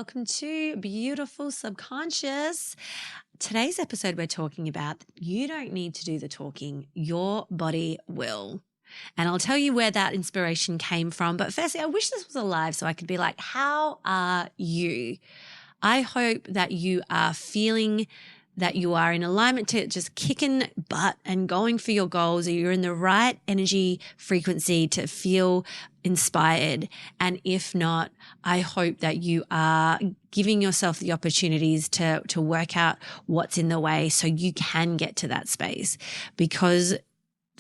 welcome to Beautiful Subconscious. Today's episode, we're talking about you don't need to do the talking, your body will. And I'll tell you where that inspiration came from. But firstly, I wish this was alive so I could be like, how are you? I hope that you are feeling that you are in alignment to just kicking butt and going for your goals, or you're in the right energy frequency to feel inspired. And if not, I hope that you are giving yourself the opportunities to work out what's in the way so you can get to that space, because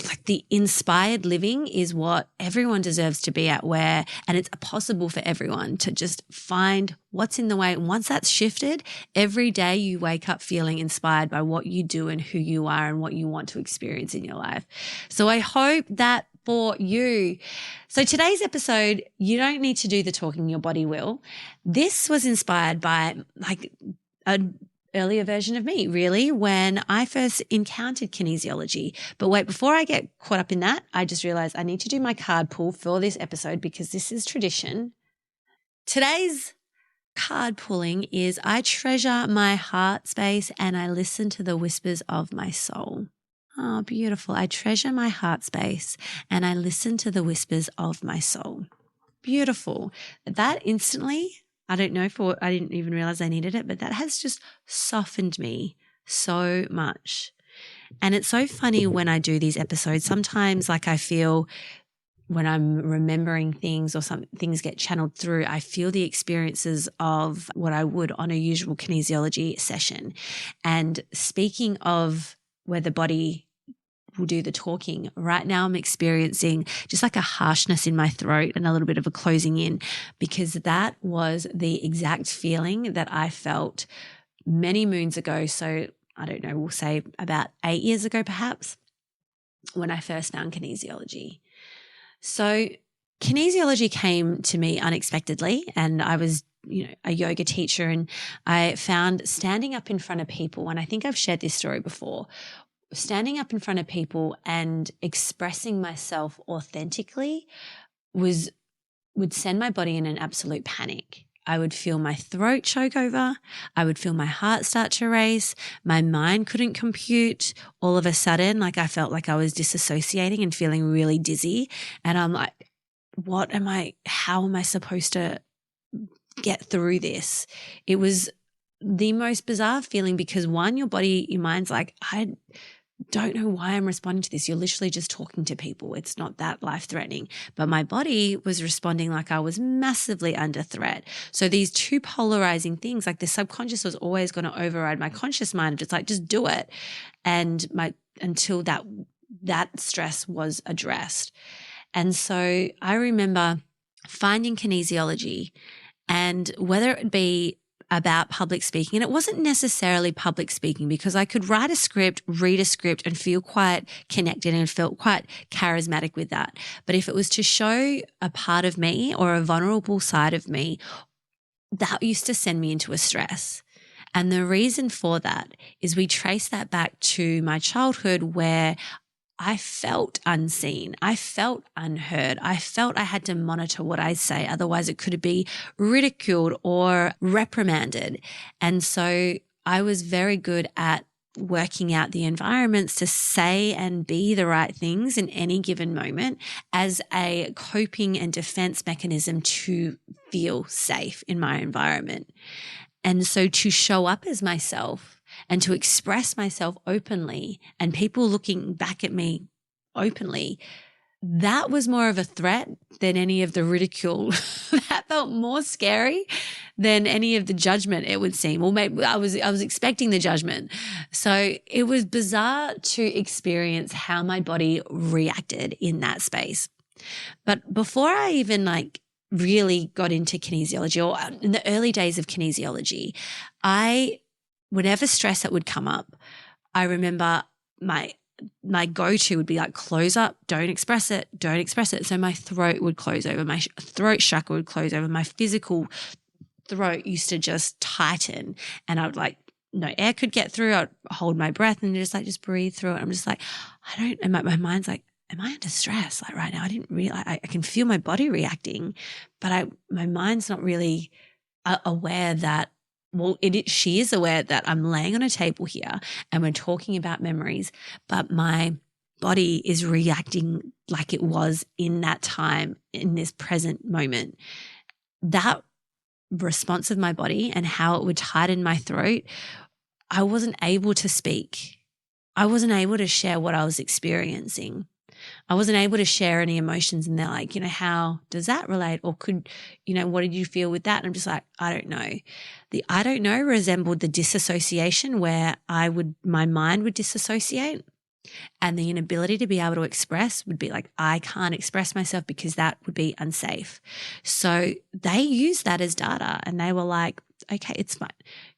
like the inspired living is what everyone deserves to be at, and it's possible for everyone to just find what's in the way. And once that's shifted, every day you wake up feeling inspired by what you do and who you are and what you want to experience in your life. So I hope that for you. So today's episode, you don't need to do the talking, your body will. This was inspired by like a earlier version of me, really, when I first encountered kinesiology. But wait, before I get caught up in that, I just realized I need to do my card pull for this episode because this is tradition. Today's card pulling is I treasure my heart space and I listen to the whispers of my soul. Oh, beautiful. I treasure my heart space and I listen to the whispers of my soul. Beautiful. That instantly, I don't know I didn't even realize I needed it, but that has just softened me so much. And it's so funny when I do these episodes, sometimes like I feel when I'm remembering things or some things get channeled through, I feel the experiences of what I would on a usual kinesiology session. And speaking of where the body will do the talking, right now I'm experiencing just like a harshness in my throat and a little bit of a closing in, because that was the exact feeling that I felt many moons ago. So I don't know, we'll say about 8 years ago perhaps, when I first found kinesiology. So kinesiology came to me unexpectedly, and I was a yoga teacher, and I found standing up in front of people, and I think I've shared this story before, standing up in front of people and expressing myself authentically would send my body in an absolute panic. I would feel my throat choke over. I would feel my heart start to race. My mind couldn't compute. All of a sudden, like I felt like I was disassociating and feeling really dizzy. And I'm like, how am I supposed to get through this? It was the most bizarre feeling because one, your mind's like, I don't know why I'm responding to this. You're literally just talking to people. It's not that life-threatening. But my body was responding like I was massively under threat. So these two polarizing things, like the subconscious was always going to override my conscious mind, just like, just do it. And until that stress was addressed. And so I remember finding kinesiology, and whether it be about public speaking, and it wasn't necessarily public speaking because I could write a script, read a script and feel quite connected and felt quite charismatic with that. But if it was to show a part of me or a vulnerable side of me, that used to send me into a stress. And the reason for that is we trace that back to my childhood, where I felt unseen. I felt unheard. I felt I had to monitor what I say. Otherwise it could be ridiculed or reprimanded. And so I was very good at working out the environments to say and be the right things in any given moment as a coping and defense mechanism to feel safe in my environment. And so to show up as myself and to express myself openly and people looking back at me openly, that was more of a threat than any of the ridicule. That felt more scary than any of the judgment, it would seem. Or maybe I was expecting the judgment. So it was bizarre to experience how my body reacted in that space. But before I even really got into kinesiology, or in the early days of kinesiology, whenever stress that would come up, I remember my go-to would be like, close up, don't express it. So my throat would close over, my throat chakra would close over, my physical throat used to just tighten, and I would no air could get through. I'd hold my breath and just breathe through it. I'm just like, and my mind's like, am I under stress? Like right now, I didn't realize, I can feel my body reacting, but my mind's not really aware that, well, she is aware that I'm laying on a table here and we're talking about memories, but my body is reacting like it was in that time, in this present moment. That response of my body and how it would tighten my throat, I wasn't able to speak. I wasn't able to share what I was experiencing. I wasn't able to share any emotions. And they're like, how does that relate? Or what did you feel with that? And I'm just like, I don't know. The I don't know resembled the disassociation where my mind would disassociate, and the inability to be able to express would be like, I can't express myself because that would be unsafe. So they used that as data, and they were like, okay, it's fine.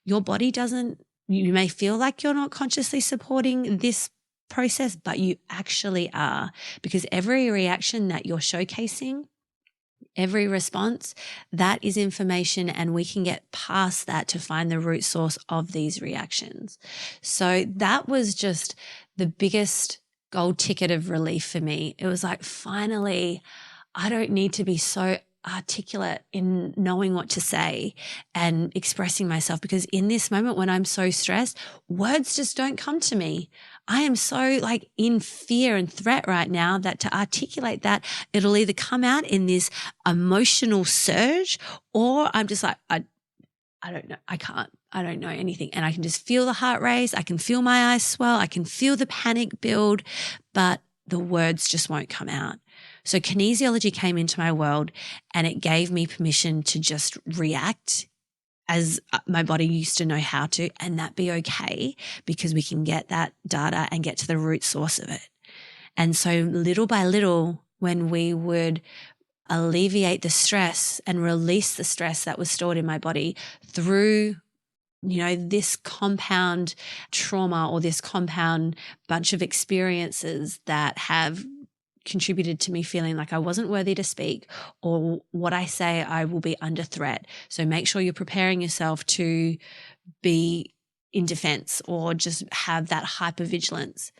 Your body you may feel like you're not consciously supporting this process, but you actually are, because every reaction that you're showcasing, every response, that is information, and we can get past that to find the root source of these reactions. So that was just the biggest gold ticket of relief for me. It was like, finally, I don't need to be so articulate in knowing what to say and expressing myself, because in this moment when I'm so stressed, words just don't come to me. I am so in fear and threat right now that to articulate that, it'll either come out in this emotional surge, or I'm just like, I don't know. I don't know anything. And I can just feel the heart race. I can feel my eyes swell. I can feel the panic build, but the words just won't come out. So kinesiology came into my world, and it gave me permission to just react as my body used to know how to, and that be okay, because we can get that data and get to the root source of it. And so little by little, when we would alleviate the stress and release the stress that was stored in my body through this compound trauma, or this compound bunch of experiences that have contributed to me feeling like I wasn't worthy to speak, or what I say, I will be under threat. So make sure you're preparing yourself to be in defense, or just have that hypervigilance.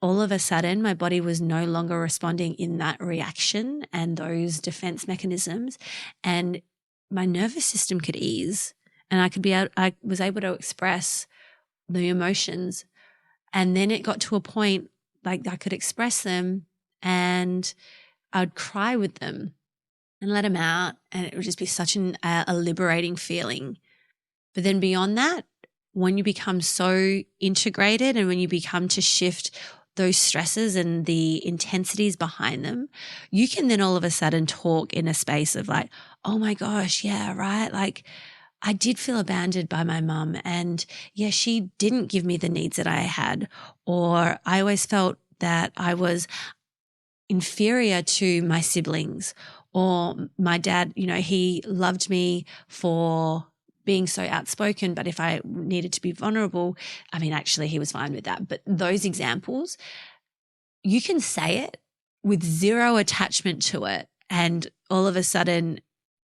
All of a sudden, my body was no longer responding in that reaction and those defense mechanisms, and my nervous system could ease, and I was able to express the emotions. And then it got to a point like I could express them, and I would cry with them and let them out, and it would just be such a liberating feeling. But then beyond that, when you become so integrated, and when you become to shift those stresses and the intensities behind them, you can then all of a sudden talk in a space of like, oh my gosh, yeah, right? Like, I did feel abandoned by my mum, and yeah, she didn't give me the needs that I had, or I always felt that I was inferior to my siblings, or my dad, he loved me for being so outspoken, but if I needed to be vulnerable, actually he was fine with that. But those examples, you can say it with zero attachment to it, and all of a sudden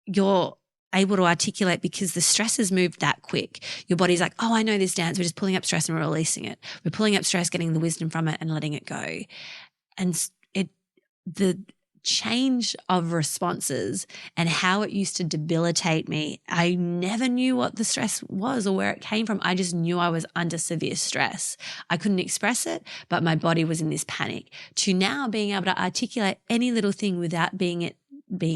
you're able to articulate, because the stress has moved that quick. Your body's like, oh, I know this dance. We're just pulling up stress and we're releasing it. We're pulling up stress, getting the wisdom from it, and letting it go. And the change of responses and how it used to debilitate me, I never knew what the stress was or where it came from. I just knew I was under severe stress. I couldn't express it, but my body was in this panic, to now being able to articulate any little thing without being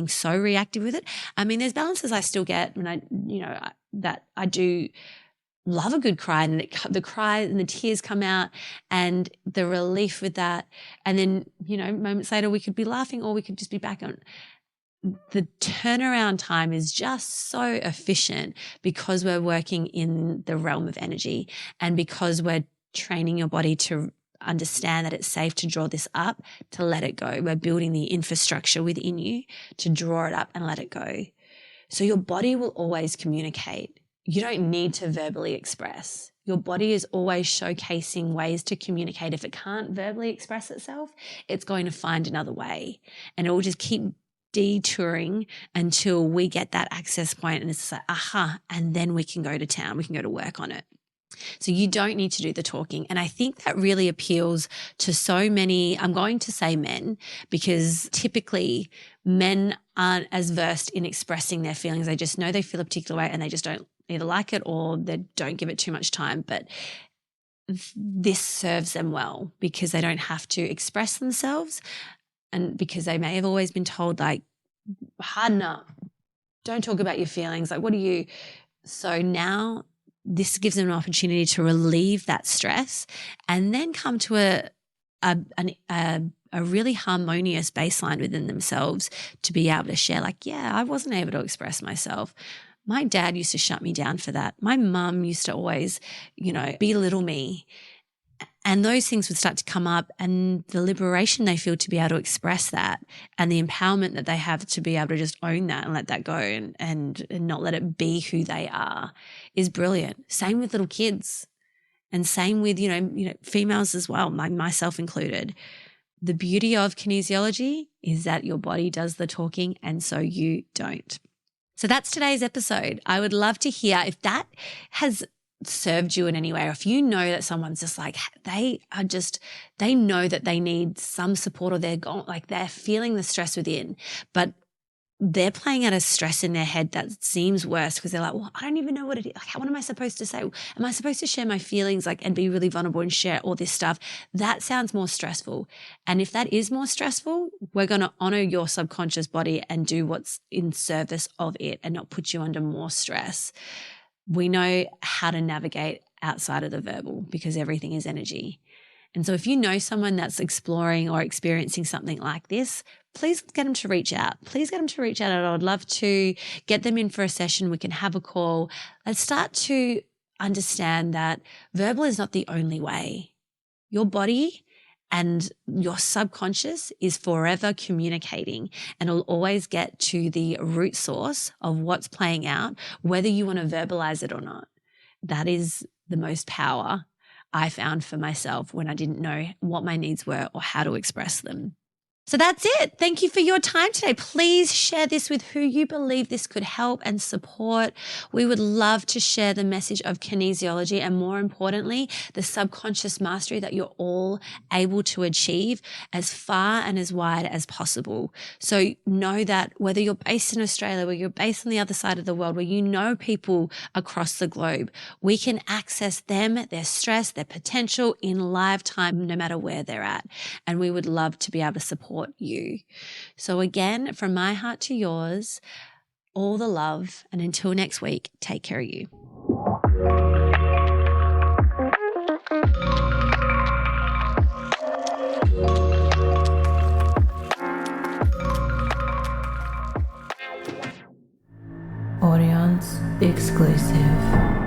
so reactive with it. There's balances I still get when that I do love a good cry, and the cry and the tears come out, and the relief with that. And then, moments later we could be laughing, or we could just be back on. The turnaround time is just so efficient, because we're working in the realm of energy, and because we're training your body to understand that it's safe to draw this up, to let it go. We're building the infrastructure within you to draw it up and let it go. So your body will always communicate. You don't need to verbally express. Your body is always showcasing ways to communicate. If it can't verbally express itself, it's going to find another way, and it will just keep detouring until we get that access point, and it's like, aha, and then we can go to town. We can go to work on it. So you don't need to do the talking. And I think that really appeals to so many, I'm going to say men, because typically men aren't as versed in expressing their feelings. They just know they feel a particular way and they just don't either like it or they don't give it too much time. But this serves them well because they don't have to express themselves, and because they may have always been told, like, harden up, don't talk about your feelings. Like, what are you? So now this gives them an opportunity to relieve that stress and then come to a really harmonious baseline within themselves to be able to share, like, yeah, I wasn't able to express myself. My dad used to shut me down for that. My mum used to always, belittle me. And those things would start to come up, and the liberation they feel to be able to express that and the empowerment that they have to be able to just own that and let that go and not let it be who they are is brilliant. Same with little kids and same with, females as well, myself included. The beauty of kinesiology is that your body does the talking and so you don't. So that's today's episode. I would love to hear if that has served you in any way, or if you know that someone's just like, they know that they need some support, or they're feeling the stress within, but they're playing out a stress in their head that seems worse because they're like, well, I don't even know what it is. Like, what am I supposed to say? Am I supposed to share my feelings, and be really vulnerable and share all this stuff? That sounds more stressful. And if that is more stressful, we're going to honor your subconscious body and do what's in service of it and not put you under more stress. We know how to navigate outside of the verbal because everything is energy. And so if you know someone that's exploring or experiencing something like this, please get them to reach out. And I would love to get them in for a session. We can have a call. Let's start to understand that verbal is not the only way. Your body and your subconscious is forever communicating, and it'll always get to the root source of what's playing out, whether you want to verbalize it or not. That is the most power I found for myself when I didn't know what my needs were or how to express them. So that's it. Thank you for your time today. Please share this with who you believe this could help and support. We would love to share the message of kinesiology and, more importantly, the subconscious mastery that you're all able to achieve as far and as wide as possible. So know that whether you're based in Australia, whether you're based on the other side of the world, where you know people across the globe, we can access them, their stress, their potential in live time, no matter where they're at. And we would love to be able to support you. So again, from my heart to yours, all the love, and until next week, take care of you. Audience exclusive.